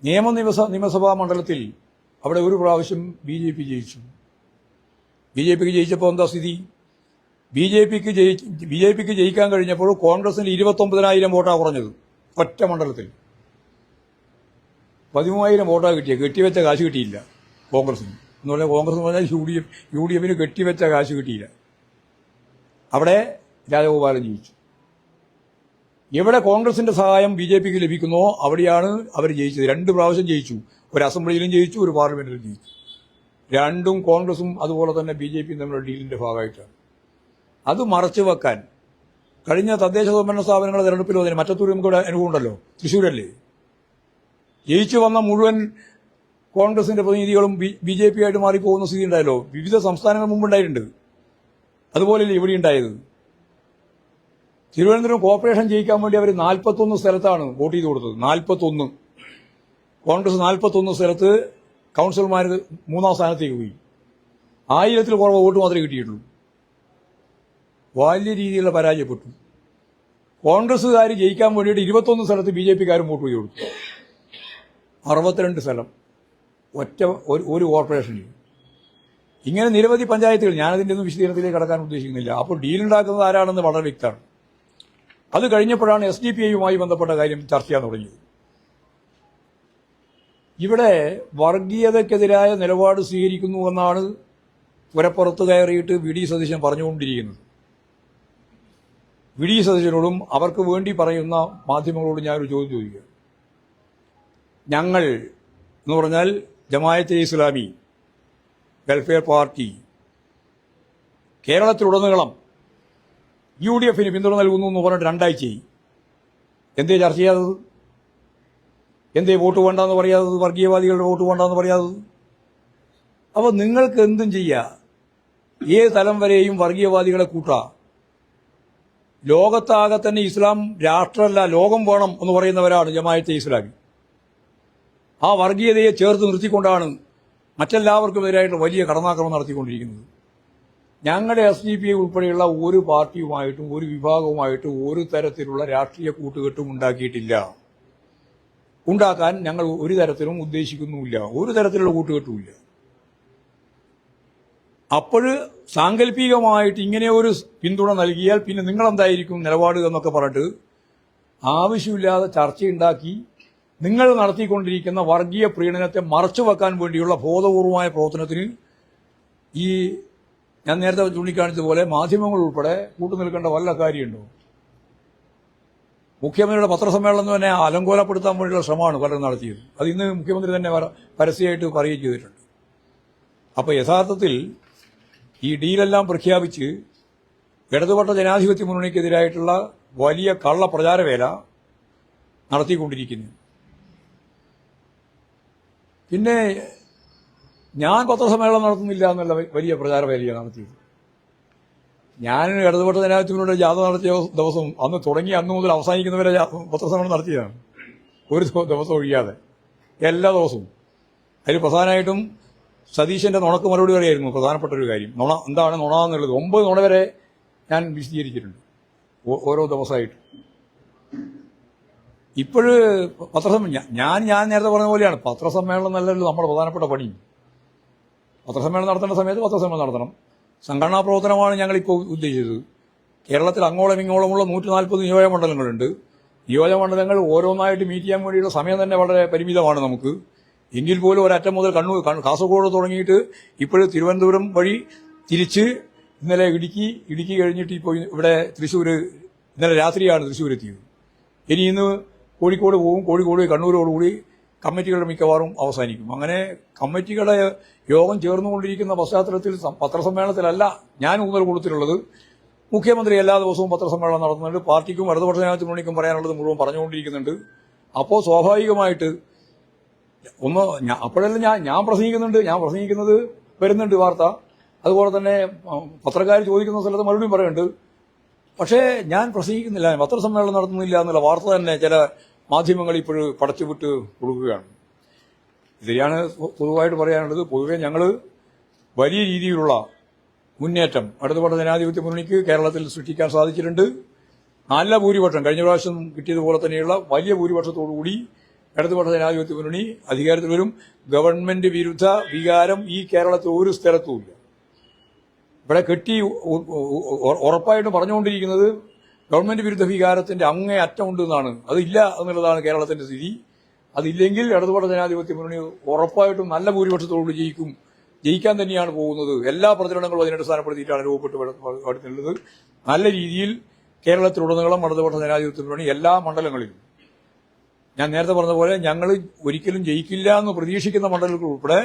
നിയമസഭാ മണ്ഡലത്തിൽ അവിടെ ഒരു പ്രാവശ്യം BJP ജയിച്ചു. BJPക്ക് ജയിച്ചപ്പോൾ എന്താ സ്ഥിതി? BJPക്ക് ജയിക്കാൻ കഴിഞ്ഞപ്പോൾ കോൺഗ്രസിന് 29,000 വോട്ടാണ് കുറഞ്ഞത്. ഒറ്റ മണ്ഡലത്തിൽ 13,000 വോട്ടാണ് കിട്ടിയത്. കെട്ടിവെച്ച കാശ് കിട്ടിയില്ല കോൺഗ്രസിന്. എന്ന് പറഞ്ഞാൽ കോൺഗ്രസ് എന്ന് പറഞ്ഞാൽ UDFന് കെട്ടിവെച്ച കാശ് കിട്ടിയില്ല. അവിടെ രാജഗോപാലൻ ജയിച്ചു. എവിടെ കോൺഗ്രസിന്റെ സഹായം BJPക്ക് ലഭിക്കുന്നോ അവിടെയാണ് അവർ ജയിച്ചത്. 2 പ്രാവശ്യം ജയിച്ചു. ഒരു അസംബ്ലിയിലും ജയിച്ചു, ഒരു പാർലമെന്റിലും ജയിച്ചു. രണ്ടും കോൺഗ്രസും അതുപോലെ തന്നെ BJPയും തമ്മിലുള്ള ഡീലിന്റെ ഭാഗമായിട്ടാണ്. അത് മറച്ചു വെക്കാൻ കഴിഞ്ഞ തദ്ദേശ സ്വയംഭരണ സ്ഥാപനങ്ങളുടെ തെരഞ്ഞെടുപ്പിൽ അതിന് മറ്റത്തൂർ നമുക്ക് അനുഭവം ഉണ്ടല്ലോ. തൃശ്ശൂരല്ലേ ജയിച്ചു വന്ന മുഴുവൻ കോൺഗ്രസിന്റെ പ്രതിനിധികളും BJP ആയിട്ട് മാറിപ്പോകുന്ന സ്ഥിതി ഉണ്ടായല്ലോ. വിവിധ സംസ്ഥാനങ്ങൾ മുമ്പുണ്ടായിട്ടുണ്ട്. അതുപോലെയല്ലേ ഇവിടെ ഉണ്ടായത്. തിരുവനന്തപുരം കോർപ്പറേഷൻ ജയിക്കാൻ വേണ്ടി അവർ 41 സ്ഥലത്താണ് വോട്ട് ചെയ്ത് കൊടുത്തത്. 41 കോൺഗ്രസ് 41 സ്ഥലത്ത് കൌൺസിലർമാർ 3ാം സ്ഥാനത്തേക്ക് പോയി. 1000-ൽ കുറവ് വോട്ട് മാത്രമേ കിട്ടിയിട്ടുള്ളൂ. വലിയ രീതിയിലുള്ള പരാജയപ്പെട്ടു. കോൺഗ്രസ്സുകാർ ജയിക്കാൻ വേണ്ടിയിട്ട് 21 സ്ഥലത്ത് BJPക്കാരും വോട്ട് ചെയ്ത് കൊടുത്തു. 62 സ്ഥലം ഒറ്റ ഒരു കോർപ്പറേഷനിൽ. ഇങ്ങനെ നിരവധി പഞ്ചായത്തുകൾ. ഞാനതിൻ്റെ ഒന്നും വിശദീകരണത്തിലേക്ക് കടക്കാൻ ഉദ്ദേശിക്കുന്നില്ല. അപ്പോൾ ഡീലുണ്ടാക്കുന്നത് ആരാണെന്ന് വളരെ വ്യക്തമാണ്. അത് കഴിഞ്ഞപ്പോഴാണ് SDPIയുമായി ബന്ധപ്പെട്ട കാര്യം ചർച്ച ചെയ്യാൻ തുടങ്ങിയത്. ഇവിടെ വർഗീയതയ്ക്കെതിരായ നിലപാട് സ്വീകരിക്കുന്നുവെന്നാണ് പുരപ്പുറത്ത് കയറിയിട്ട് VD സതീശൻ പറഞ്ഞുകൊണ്ടിരിക്കുന്നത്. VD സതീശനോടും അവർക്ക് വേണ്ടി പറയുന്ന മാധ്യമങ്ങളോടും ഞാനൊരു ചോദ്യം ചോദിക്കുക. ഞങ്ങൾ എന്ന് പറഞ്ഞാൽ ജമാഅത്തെ ഇസ്ലാമി, വെൽഫെയർ പാർട്ടി കേരളത്തിലുടനീളം UDFന് പിന്തുണ നൽകുന്നു എന്ന് പറഞ്ഞിട്ട് 2 ആഴ്ചയായി. എന്തേ ചർച്ച ചെയ്യാത്തത്? എന്തേ വോട്ട് വേണ്ടെന്ന് പറയാത്തത്? വർഗീയവാദികളുടെ വോട്ട് വേണ്ടെന്ന് പറയാത്തത്? അപ്പോൾ നിങ്ങൾക്ക് എന്തും ചെയ്യാം. ഏത് തലം വരെയും വർഗീയവാദികളെ കൂട്ടാം. ലോകത്താകെ തന്നെ ഇസ്ലാം രാഷ്ട്രമല്ല ലോകം വേണം എന്ന് പറയുന്നവരാണ് ജമാഅത്തെ ഇസ്ലാമി. ആ വർഗീയതയെ ചേർത്ത് നിർത്തിക്കൊണ്ടാണ് മറ്റെല്ലാവർക്കും എതിരായിട്ട് വലിയ കടന്നാക്രമണം നടത്തിക്കൊണ്ടിരിക്കുന്നത്. ഞങ്ങളുടെ SDPI ഉൾപ്പെടെയുള്ള ഒരു പാർട്ടിയുമായിട്ടും ഒരു വിഭാഗവുമായിട്ടും ഒരു തരത്തിലുള്ള രാഷ്ട്രീയ കൂട്ടുകെട്ടും ഉണ്ടാക്കിയിട്ടില്ല. ഉണ്ടാക്കാൻ ഞങ്ങൾ ഒരു തരത്തിലും ഉദ്ദേശിക്കുന്നുമില്ല. ഒരു തരത്തിലുള്ള കൂട്ടുകെട്ടുമില്ല. അപ്പോൾ സാങ്കല്പികമായിട്ട് ഇങ്ങനെ ഒരു പിന്തുണ നൽകിയാൽ പിന്നെ നിങ്ങളെന്തായിരിക്കും നിലപാട് എന്നൊക്കെ പറഞ്ഞിട്ട് ആവശ്യമില്ലാതെ ചർച്ചയുണ്ടാക്കി നിങ്ങൾ നടത്തിക്കൊണ്ടിരിക്കുന്ന വർഗീയ പ്രീണനത്തെ മറച്ചുവെക്കാൻ വേണ്ടിയുള്ള ബോധപൂർവമായ പ്രവർത്തനത്തിന് ഈ ഞാൻ നേരത്തെ ചൂണ്ടിക്കാണിച്ചതുപോലെ മാധ്യമങ്ങൾ ഉൾപ്പെടെ കൂട്ടുനിൽക്കേണ്ട വല്ല കാര്യമുണ്ടോ? മുഖ്യമന്ത്രിയുടെ പത്രസമ്മേളനം തന്നെ അലങ്കോലപ്പെടുത്താൻ വേണ്ടിയുള്ള ശ്രമമാണ് പലരും നടത്തിയത്. അത് ഇന്ന് മുഖ്യമന്ത്രി തന്നെ പരസ്യമായിട്ട് പറയുകയും ചെയ്തിട്ടുണ്ട്. അപ്പോൾ യഥാർത്ഥത്തിൽ ഈ ഡീലെല്ലാം പ്രഖ്യാപിച്ച് ഇടതുപക്ഷ ജനാധിപത്യ മുന്നണിക്കെതിരായിട്ടുള്ള വലിയ കള്ള പ്രചാരവേല നടത്തിക്കൊണ്ടിരിക്കുന്നു. പിന്നെ ഞാൻ പത്രസമ്മേളനം നടത്തുന്നില്ല എന്നുള്ള വലിയ പ്രചാരവേലയാണ് നടത്തിയത്. ഞാൻ ഇടതുപക്ഷ ജനാധിപത്യത്തിലൂടെ ജാഥ നടത്തിയ ദിവസം അന്ന് തുടങ്ങി അന്ന് മുതൽ അവസാനിക്കുന്നവരെ പത്രസമ്മേളനം നടത്തിയതാണ്. ഒരു ദിവസം ഒഴിയാതെ എല്ലാ ദിവസവും. അതിൽ പ്രധാനമായിട്ടും സതീശന്റെ നുണക്ക് മറുപടി പറയായിരുന്നു പ്രധാനപ്പെട്ട ഒരു കാര്യം. നുണ എന്താണ് നുണ എന്നുള്ളത് 9 നുണ വരെ ഞാൻ വിശദീകരിച്ചിട്ടുണ്ട് ഓരോ ദിവസമായിട്ട്. ഇപ്പോഴ് പത്രസമ്മേളനം ഞാൻ നേരത്തെ പറഞ്ഞ പോലെയാണ്. പത്രസമ്മേളനം നല്ലല്ലോ നമ്മുടെ പ്രധാനപ്പെട്ട പണി. പത്രസമ്മേളനം നടത്തേണ്ട സമയത്ത് പത്രസമ്മേളനം നടത്തണം. സംഘടനാ പ്രവർത്തനമാണ് ഞങ്ങളിപ്പോൾ ഉദ്ദേശിച്ചത്. കേരളത്തിൽ അങ്ങോളം ഇങ്ങോളമുള്ള 140 നിയോജകമണ്ഡലങ്ങളുണ്ട്. നിയോജകമണ്ഡലങ്ങൾ ഓരോന്നായിട്ട് മീറ്റ് ചെയ്യാൻ വേണ്ടിയുള്ള സമയം തന്നെ വളരെ പരിമിതമാണ് നമുക്ക്. എങ്കിൽ പോലും ഒരറ്റം മുതൽ കാസർഗോഡ് തുടങ്ങിയിട്ട് ഇപ്പോഴും തിരുവനന്തപുരം വഴി തിരിച്ച് ഇന്നലെ ഇടുക്കി കഴിഞ്ഞിട്ട് ഇപ്പോൾ ഇവിടെ തൃശ്ശൂർ, ഇന്നലെ രാത്രിയാണ് തൃശ്ശൂർ എത്തിയത്. ഇനി ഇന്ന് കോഴിക്കോട് പോകും. കോഴിക്കോട് കണ്ണൂരോടുകൂടി കമ്മിറ്റികളുടെ മിക്കവാറും അവസാനിക്കും. അങ്ങനെ കമ്മിറ്റികളുടെ യോഗം ചേർന്നുകൊണ്ടിരിക്കുന്ന പശ്ചാത്തലത്തിൽ പത്രസമ്മേളനത്തിലല്ല ഞാൻ ഊന്നൽ കൊടുത്തിട്ടുള്ളത്. മുഖ്യമന്ത്രി എല്ലാ ദിവസവും പത്രസമ്മേളനം നടത്തുന്നുണ്ട്. പാർട്ടിക്കും ഇടതുപക്ഷ ജനാധിപത്യ മുന്നണിക്കും പറയാനുള്ളത് മുഴുവൻ പറഞ്ഞുകൊണ്ടിരിക്കുന്നുണ്ട്. അപ്പോൾ സ്വാഭാവികമായിട്ട് അപ്പോഴെല്ലാം ഞാൻ പ്രസംഗിക്കുന്നത് വരുന്നുണ്ട് വാർത്ത. അതുപോലെ തന്നെ പത്രക്കാർ ചോദിക്കുന്ന സ്ഥലത്ത് മറുപടിയും പറയുന്നുണ്ട്. പക്ഷേ ഞാൻ പ്രസംഗിക്കുന്നില്ല, പത്രസമ്മേളനം നടത്തുന്നില്ല എന്നുള്ള വാർത്ത തന്നെ ചില മാധ്യമങ്ങൾ ഇപ്പോഴും പടച്ചുവിട്ട് കൊടുക്കുകയാണ്. ശരിയാണ് പൊതുവായിട്ട് പറയാനുള്ളത്. പൊതുവെ ഞങ്ങൾ വലിയ രീതിയിലുള്ള മുന്നേറ്റം ഇടതുപക്ഷ ജനാധിപത്യ മുന്നണിക്ക് കേരളത്തിൽ സൃഷ്ടിക്കാൻ സാധിച്ചിട്ടുണ്ട്. നല്ല ഭൂരിപക്ഷം കഴിഞ്ഞ പ്രാവശ്യം കിട്ടിയതുപോലെ തന്നെയുള്ള വലിയ ഭൂരിപക്ഷത്തോടുകൂടി ഇടതുപക്ഷ ജനാധിപത്യ മുന്നണി അധികാരത്തിൽ വരും. ഗവൺമെന്റ് വിരുദ്ധ വികാരം ഈ കേരളത്തിൽ ഒരു സ്ഥലത്തുമില്ല. ഇവിടെ കെട്ടി ഉറപ്പായിട്ടും പറഞ്ഞുകൊണ്ടിരിക്കുന്നത് ഗവൺമെന്റ് വിരുദ്ധ വികാരത്തിന്റെ അങ്ങേ അറ്റമുണ്ട് എന്നാണ്. അതില്ല എന്നുള്ളതാണ് കേരളത്തിന്റെ സ്ഥിതി. അതില്ലെങ്കിൽ ഇടതുപക്ഷ ജനാധിപത്യ മുന്നണി ഉറപ്പായിട്ടും നല്ല ഭൂരിപക്ഷത്തോടുകൂടി ജയിക്കാൻ തന്നെയാണ് പോകുന്നത്. എല്ലാ പ്രചരണങ്ങളും അതിനടിസ്ഥാനപ്പെടുത്തിയിട്ടാണ് രൂപപ്പെട്ടുള്ളത്. നല്ല രീതിയിൽ കേരളത്തിലുടനീളം ഇടതുപക്ഷ ജനാധിപത്യ മുന്നണി എല്ലാ മണ്ഡലങ്ങളിലും, ഞാൻ നേരത്തെ പറഞ്ഞ പോലെ ഞങ്ങൾ ഒരിക്കലും ജയിക്കില്ല എന്ന് പ്രതീക്ഷിക്കുന്ന മണ്ഡലങ്ങൾ ഉൾപ്പെടെ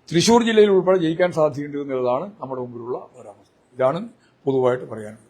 തൃശൂർ ജില്ലയിൽ ഉൾപ്പെടെ ജയിക്കാൻ സാധ്യതയുണ്ട് എന്നുള്ളതാണ് നമ്മുടെ മുമ്പിലുള്ള ഒരവസ്ഥ. ഇതാണ് പൊതുവായിട്ട് പറയാനുള്ളത്.